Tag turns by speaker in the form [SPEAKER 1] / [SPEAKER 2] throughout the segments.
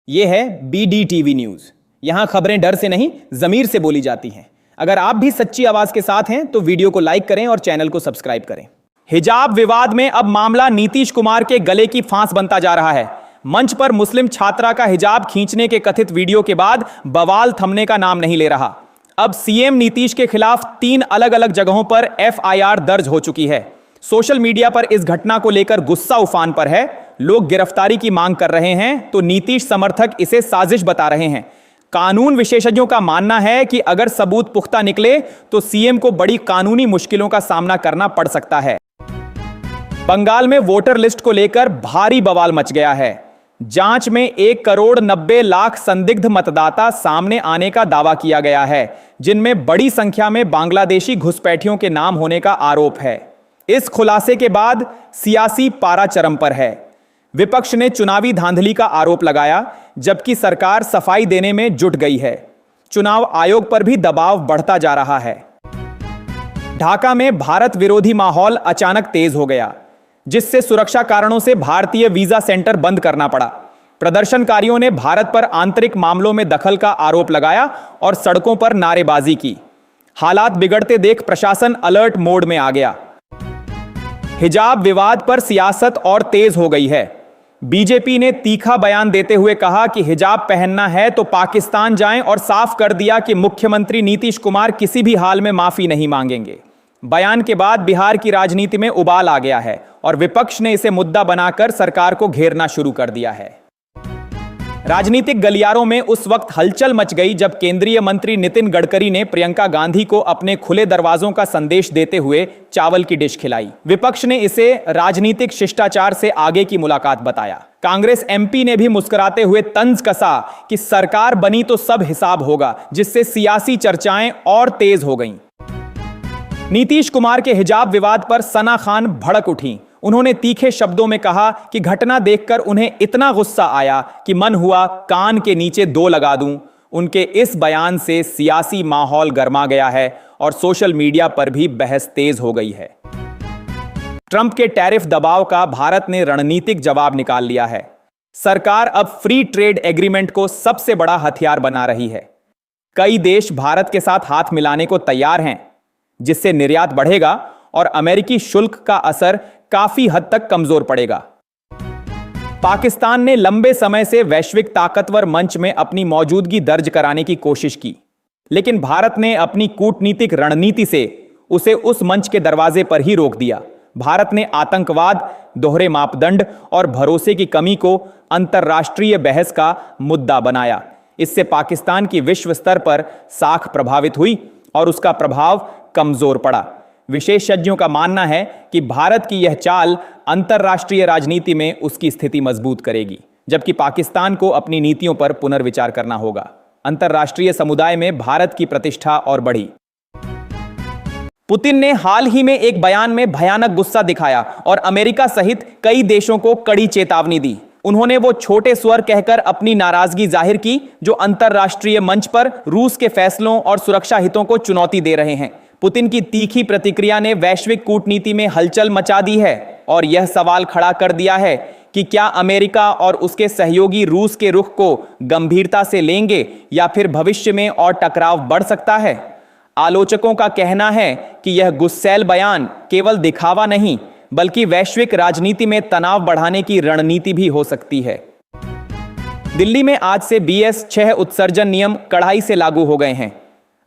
[SPEAKER 1] ये है BDTV news. यहां खबरें डर से नहीं, जमीर से बोली जाती हैं। अगर आप भी सच्ची आवाज के साथ हैं तो वीडियो को लाइक करें और चैनल को सब्सक्राइब करें। हिजाब विवाद में अब मामला नीतीश कुमार के गले की फांस बनता जा रहा है। मंच पर मुस्लिम छात्रा का हिजाब खींचने के कथित वीडियो के बाद बवाल थमने का नाम नहीं ले रहा। अब सीएम नीतीश के खिलाफ 3 अलग अलग जगहों पर FIR दर्ज हो चुकी है। सोशल मीडिया पर इस घटना को लेकर गुस्सा उफान पर है। लोग गिरफ्तारी की मांग कर रहे हैं तो नीतीश समर्थक इसे साजिश बता रहे हैं। कानून विशेषज्ञों का मानना है कि अगर सबूत पुख्ता निकले तो सीएम को बड़ी कानूनी मुश्किलों का सामना करना पड़ सकता है। बंगाल में वोटर लिस्ट को लेकर भारी बवाल मच गया है। जांच में 1,90,00,000 संदिग्ध मतदाता सामने आने का दावा किया गया है, जिनमें बड़ी संख्या में बांग्लादेशी घुसपैठियों के नाम होने का आरोप है। इस खुलासे के बाद सियासी पारा चरम पर है। विपक्ष ने चुनावी धांधली का आरोप लगाया, जबकि सरकार सफाई देने में जुट गई है। चुनाव आयोग पर भी दबाव बढ़ता जा रहा है। ढाका में भारत विरोधी माहौल अचानक तेज हो गया, जिससे सुरक्षा कारणों से भारतीय वीजा सेंटर बंद करना पड़ा। प्रदर्शनकारियों ने भारत पर आंतरिक मामलों में दखल का आरोप लगाया और सड़कों पर नारेबाजी की। हालात बिगड़ते देख प्रशासन अलर्ट मोड में आ गया। हिजाब विवाद पर सियासत और तेज हो गई है। बीजेपी ने तीखा बयान देते हुए कहा कि हिजाब पहनना है तो पाकिस्तान जाएं और साफ कर दिया कि मुख्यमंत्री नीतीश कुमार किसी भी हाल में माफी नहीं मांगेंगे। बयान के बाद बिहार की राजनीति में उबाल आ गया है और विपक्ष ने इसे मुद्दा बनाकर सरकार को घेरना शुरू कर दिया है। राजनीतिक गलियारों में उस वक्त हलचल मच गई जब केंद्रीय मंत्री नितिन गडकरी ने प्रियंका गांधी को अपने खुले दरवाजों का संदेश देते हुए चावल की डिश खिलाई। विपक्ष ने इसे राजनीतिक शिष्टाचार से आगे की मुलाकात बताया। कांग्रेस MP ने भी मुस्कुराते हुए तंज कसा कि सरकार बनी तो सब हिसाब होगा, जिससे सियासी चर्चाएं और तेज हो गईं। नीतीश कुमार के हिजाब विवाद पर सना खान भड़क उठी। उन्होंने तीखे शब्दों में कहा कि घटना देखकर उन्हें इतना गुस्सा आया कि मन हुआ कान के नीचे 2 लगा दूं। उनके इस बयान से सियासी माहौल गर्मा गया है और सोशल मीडिया पर भी बहस तेज हो गई है। ट्रंप के टैरिफ दबाव का भारत ने रणनीतिक जवाब निकाल लिया है। सरकार अब फ्री ट्रेड एग्रीमेंट को सबसे बड़ा हथियार बना रही है। कई देश भारत के साथ हाथ मिलाने को तैयार हैं, जिससे निर्यात बढ़ेगा और अमेरिकी शुल्क का असर काफी हद तक कमजोर पड़ेगा। पाकिस्तान ने लंबे समय से वैश्विक ताकतवर मंच में अपनी मौजूदगी दर्ज कराने की कोशिश की, लेकिन भारत ने अपनी कूटनीतिक रणनीति से उसे उस मंच के दरवाजे पर ही रोक दिया। भारत ने आतंकवाद, दोहरे मापदंड और भरोसे की कमी को अंतर्राष्ट्रीय बहस का मुद्दा बनाया। इससे पाकिस्तान की विश्व स्तर पर साख प्रभावित हुई और उसका प्रभाव कमजोर पड़ा। विशेषज्ञों का मानना है कि भारत की यह चाल अंतर्राष्ट्रीय राजनीति में उसकी स्थिति मजबूत करेगी, जबकि पाकिस्तान को अपनी नीतियों पर पुनर्विचार करना होगा। अंतर्राष्ट्रीय समुदाय में भारत की प्रतिष्ठा और बढ़ी। पुतिन ने हाल ही में एक बयान में भयानक गुस्सा दिखाया और अमेरिका सहित कई देशों को कड़ी चेतावनी दी। उन्होंने वो छोटे स्वर कहकर अपनी नाराजगी जाहिर की जो अंतर्राष्ट्रीय मंच पर रूस के फैसलों और सुरक्षा हितों को चुनौती दे रहे हैं। पुतिन की तीखी प्रतिक्रिया ने वैश्विक कूटनीति में हलचल मचा दी है और यह सवाल खड़ा कर दिया है कि क्या अमेरिका और उसके सहयोगी रूस के रुख को गंभीरता से लेंगे या फिर भविष्य में और टकराव बढ़ सकता है। आलोचकों का कहना है कि यह गुस्सैल बयान केवल दिखावा नहीं, बल्कि वैश्विक राजनीति में तनाव बढ़ाने की रणनीति भी हो सकती है। दिल्ली में आज से BS-6 उत्सर्जन नियम कड़ाई से लागू हो गए हैं।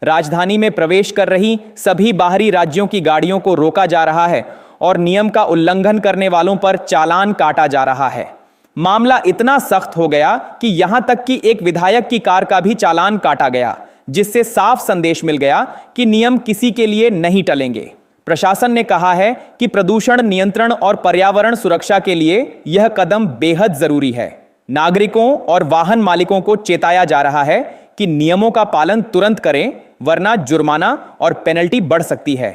[SPEAKER 1] राजधानी में प्रवेश कर रही सभी बाहरी राज्यों की गाड़ियों को रोका जा रहा है और नियम का उल्लंघन करने वालों पर चालान काटा जा रहा है। मामला इतना सख्त हो गया कि यहां तक कि एक विधायक की कार का भी चालान काटा गया, जिससे साफ संदेश मिल गया कि नियम किसी के लिए नहीं टलेंगे। प्रशासन ने कहा है कि प्रदूषण नियंत्रण और पर्यावरण सुरक्षा के लिए यह कदम बेहद जरूरी है। नागरिकों और वाहन मालिकों को चेताया जा रहा है कि नियमों का पालन तुरंत करें, वरना जुर्माना और पेनल्टी बढ़ सकती है।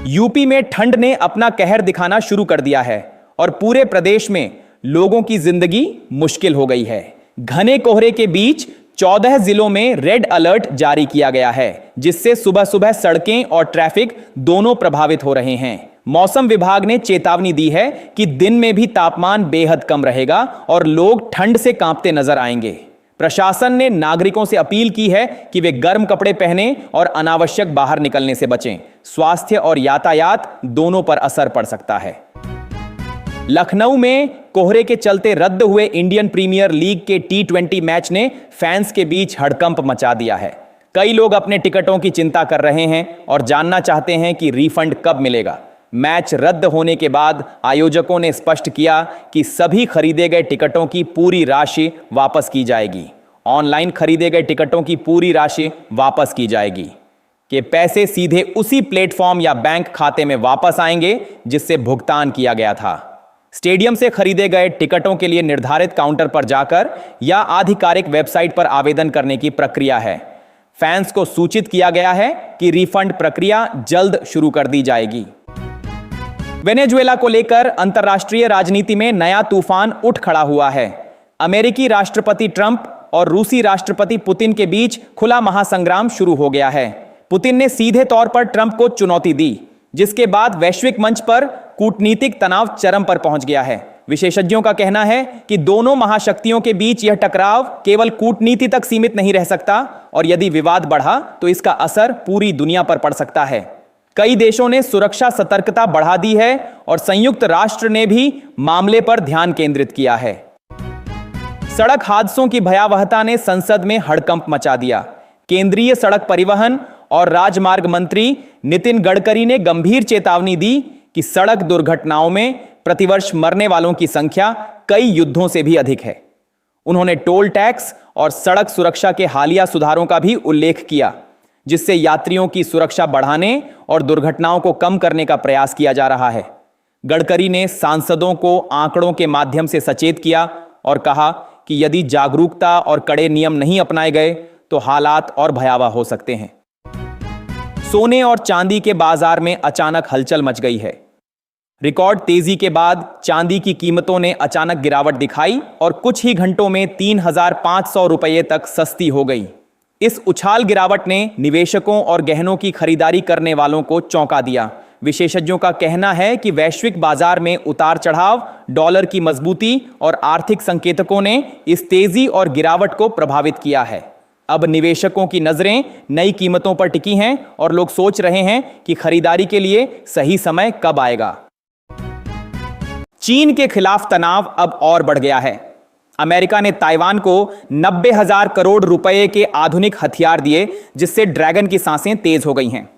[SPEAKER 1] यूपी में ठंड ने अपना कहर दिखाना शुरू कर दिया है और पूरे प्रदेश में लोगों की जिंदगी मुश्किल हो गई है। घने कोहरे के बीच 14 जिलों में रेड अलर्ट जारी किया गया है, जिससे सुबह सुबह सड़कें और ट्रैफिक दोनों प्रभावित हो रहे हैं। मौसम विभाग ने चेतावनी दी है कि दिन में भी तापमान बेहद कम रहेगा और लोग ठंड से कांपते नजर आएंगे। प्रशासन ने नागरिकों से अपील की है कि वे गर्म कपड़े पहनें और अनावश्यक बाहर निकलने से बचें। स्वास्थ्य और यातायात दोनों पर असर पड़ सकता है। लखनऊ में कोहरे के चलते रद्द हुए इंडियन प्रीमियर लीग के T20 मैच ने फैंस के बीच हड़कंप मचा दिया है। कई लोग अपने टिकटों की चिंता कर रहे हैं और जानना चाहते हैं कि रिफंड कब मिलेगा। मैच रद्द होने के बाद आयोजकों ने स्पष्ट किया कि सभी खरीदे गए टिकटों की पूरी राशि वापस की जाएगी। ऑनलाइन खरीदे गए टिकटों की पूरी राशि वापस की जाएगी कि पैसे सीधे उसी प्लेटफॉर्म या बैंक खाते में वापस आएंगे जिससे भुगतान किया गया था। स्टेडियम से खरीदे गए टिकटों के लिए निर्धारित काउंटर पर जाकर या आधिकारिक वेबसाइट पर आवेदन करने की प्रक्रिया है। फैंस को सूचित किया गया है कि रिफंड प्रक्रिया जल्द शुरू कर दी जाएगी। वेनेजुएला को लेकर अंतर्राष्ट्रीय राजनीति में नया तूफान उठ खड़ा हुआ है। अमेरिकी राष्ट्रपति ट्रंप और रूसी राष्ट्रपति पुतिन के बीच खुला महासंग्राम शुरू हो गया है। पुतिन ने सीधे तौर पर ट्रंप को चुनौती दी, जिसके बाद वैश्विक मंच पर कूटनीतिक तनाव चरम पर पहुंच गया है। विशेषज्ञों का कहना है कि दोनों महाशक्तियों के बीच यह टकराव केवल कूटनीति तक सीमित नहीं रह सकता और यदि विवाद बढ़ा तो इसका असर पूरी दुनिया पर पड़ सकता है। कई देशों ने सुरक्षा सतर्कता बढ़ा दी है और संयुक्त राष्ट्र ने भी मामले पर ध्यान केंद्रित किया है। सड़क हादसों की भयावहता ने संसद में हड़कंप मचा दिया। केंद्रीय सड़क परिवहन और राजमार्ग मंत्री नितिन गडकरी ने गंभीर चेतावनी दी कि सड़क दुर्घटनाओं में प्रतिवर्ष मरने वालों की संख्या कई युद्धों से भी अधिक है। उन्होंने टोल टैक्स और सड़क सुरक्षा के हालिया सुधारों का भी उल्लेख किया, जिससे यात्रियों की सुरक्षा बढ़ाने और दुर्घटनाओं को कम करने का प्रयास किया जा रहा है। गडकरी ने सांसदों को आंकड़ों के माध्यम से सचेत किया और कहा कि यदि जागरूकता और कड़े नियम नहीं अपनाए गए तो हालात और भयावह हो सकते हैं। सोने और चांदी के बाजार में अचानक हलचल मच गई है। रिकॉर्ड तेजी के बाद चांदी की कीमतों ने अचानक गिरावट दिखाई और कुछ ही घंटों में 3,500 रुपये तक सस्ती हो गई। इस उछाल गिरावट ने निवेशकों और गहनों की खरीदारी करने वालों को चौंका दिया। विशेषज्ञों का कहना है कि वैश्विक बाजार में उतार चढ़ाव, डॉलर की मजबूती और आर्थिक संकेतकों ने इस तेजी और गिरावट को प्रभावित किया है। अब निवेशकों की नजरें नई कीमतों पर टिकी हैं और लोग सोच रहे हैं कि खरीदारी के लिए सही समय कब आएगा। चीन के खिलाफ तनाव अब और बढ़ गया है। अमेरिका ने ताइवान को 90,000 करोड़ रुपए के आधुनिक हथियार दिए, जिससे ड्रैगन की सांसें तेज हो गई हैं।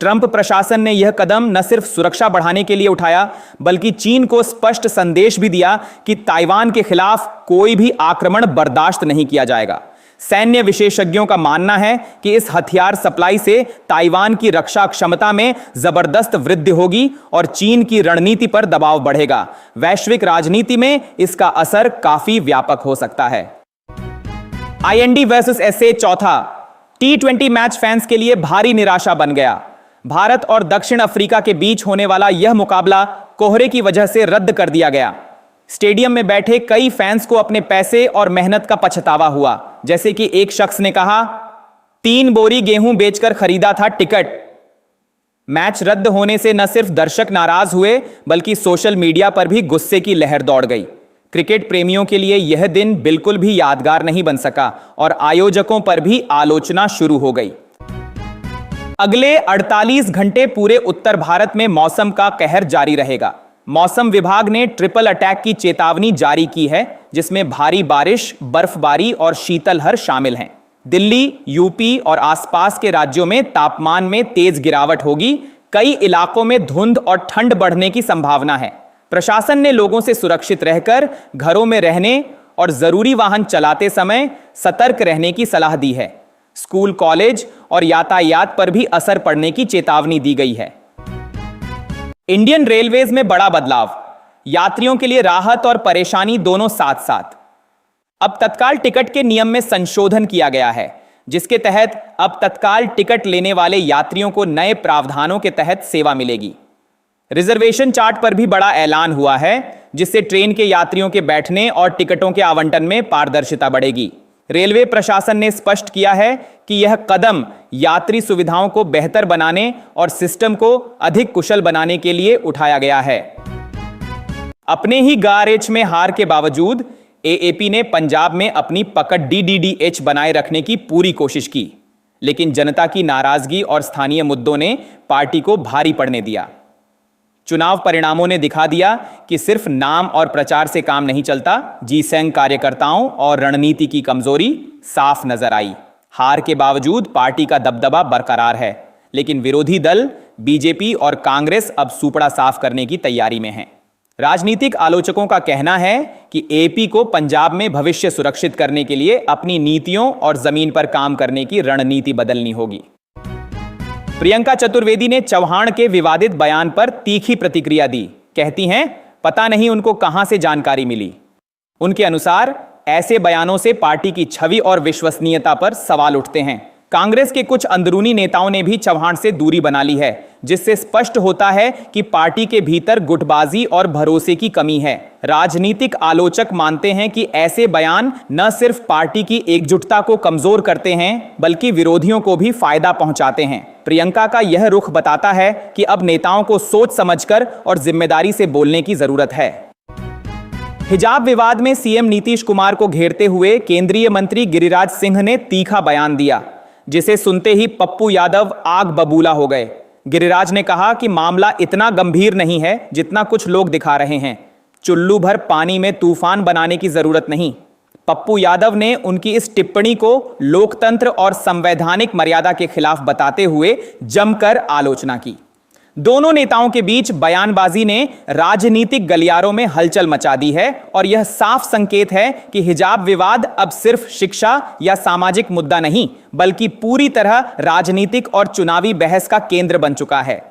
[SPEAKER 1] ट्रंप प्रशासन ने यह कदम न सिर्फ सुरक्षा बढ़ाने के लिए उठाया, बल्कि चीन को स्पष्ट संदेश भी दिया कि ताइवान के खिलाफ कोई भी आक्रमण बर्दाश्त नहीं किया जाएगा। सैन्य विशेषज्ञों का मानना है कि इस हथियार सप्लाई से ताइवान की रक्षा क्षमता में जबरदस्त वृद्धि होगी और चीन की रणनीति पर दबाव बढ़ेगा। वैश्विक राजनीति में इसका असर काफी व्यापक हो सकता है। IND वर्सेस SA चौथा T20 मैच फैंस के लिए भारी निराशा बन गया। भारत और दक्षिण अफ्रीका के बीच होने वाला यह मुकाबला कोहरे की वजह से रद्द कर दिया गया। स्टेडियम में बैठे कई फैंस को अपने पैसे और मेहनत का पछतावा हुआ। जैसे कि एक शख्स ने कहा, 3 बोरी गेहूं बेचकर खरीदा था टिकट। मैच रद्द होने से न सिर्फ दर्शक नाराज हुए, बल्कि सोशल मीडिया पर भी गुस्से की लहर दौड़ गई। क्रिकेट प्रेमियों के लिए यह दिन बिल्कुल भी यादगार नहीं बन सका और आयोजकों पर भी आलोचना शुरू हो गई। अगले 48 घंटे पूरे उत्तर भारत में मौसम का कहर जारी रहेगा। मौसम विभाग ने ट्रिपल अटैक की चेतावनी जारी की है, जिसमें भारी बारिश, बर्फबारी और शीतलहर शामिल हैं। दिल्ली, यूपी और आसपास के राज्यों में तापमान में तेज गिरावट होगी। कई इलाकों में धुंध और ठंड बढ़ने की संभावना है। प्रशासन ने लोगों से सुरक्षित रहकर घरों में रहने और जरूरी वाहन चलाते समय सतर्क रहने की सलाह दी है। स्कूल, कॉलेज और यातायात पर भी असर पड़ने की चेतावनी दी गई है। इंडियन रेलवेज में बड़ा बदलाव, यात्रियों के लिए राहत और परेशानी दोनों साथ साथ। अब तत्काल टिकट के नियम में संशोधन किया गया है, जिसके तहत अब तत्काल टिकट लेने वाले यात्रियों को नए प्रावधानों के तहत सेवा मिलेगी। रिजर्वेशन चार्ट पर भी बड़ा ऐलान हुआ है, जिससे ट्रेन के यात्रियों के बैठने और टिकटों के आवंटन में पारदर्शिता बढ़ेगी। रेलवे प्रशासन ने स्पष्ट किया है कि यह कदम यात्री सुविधाओं को बेहतर बनाने और सिस्टम को अधिक कुशल बनाने के लिए उठाया गया है। अपने ही गारेज में हार के बावजूद एएपी ने पंजाब में अपनी पकड़ डीडीडीएच बनाए रखने की पूरी कोशिश की, लेकिन जनता की नाराजगी और स्थानीय मुद्दों ने पार्टी को भारी पड़ने दिया। चुनाव परिणामों ने दिखा दिया कि सिर्फ नाम और प्रचार से काम नहीं चलता। जीसैंग कार्यकर्ताओं और रणनीति की कमजोरी साफ नजर आई। हार के बावजूद पार्टी का दबदबा बरकरार है, लेकिन विरोधी दल बीजेपी और कांग्रेस अब सूपड़ा साफ करने की तैयारी में हैं। राजनीतिक आलोचकों का कहना है कि एपी को पंजाब में भविष्य सुरक्षित करने के लिए अपनी नीतियों और जमीन पर काम करने की रणनीति बदलनी होगी। प्रियंका चतुर्वेदी ने चौहान के विवादित बयान पर तीखी प्रतिक्रिया दी। कहती हैं, पता नहीं उनको कहां से जानकारी मिली। उनके अनुसार ऐसे बयानों से पार्टी की छवि और विश्वसनीयता पर सवाल उठते हैं। कांग्रेस के कुछ अंदरूनी नेताओं ने भी चौहान से दूरी बना ली है, जिससे स्पष्ट होता है कि पार्टी के भीतर गुटबाजी और भरोसे की कमी है। राजनीतिक आलोचक मानते हैं कि ऐसे बयान न सिर्फ पार्टी की एकजुटता को कमजोर करते हैं, बल्कि विरोधियों को भी फायदा पहुंचाते हैं। प्रियंका का यह रुख बताता है कि अब नेताओं को सोच समझकर और जिम्मेदारी से बोलने की जरूरत है। हिजाब विवाद में सीएम नीतीश कुमार को घेरते हुए केंद्रीय मंत्री गिरिराज सिंह ने तीखा बयान दिया, जिसे सुनते ही पप्पू यादव आग बबूला हो गए। गिरिराज ने कहा कि मामला इतना गंभीर नहीं है जितना कुछ लोग दिखा रहे हैं। चुल्लू भर पानी में तूफान बनाने की जरूरत नहीं। पप्पू यादव ने उनकी इस टिप्पणी को लोकतंत्र और संवैधानिक मर्यादा के खिलाफ बताते हुए जमकर आलोचना की। दोनों नेताओं के बीच बयानबाजी ने राजनीतिक गलियारों में हलचल मचा दी है और यह साफ संकेत है कि हिजाब विवाद अब सिर्फ शिक्षा या सामाजिक मुद्दा नहीं, बल्कि पूरी तरह राजनीतिक और चुनावी बहस का केंद्र बन चुका है।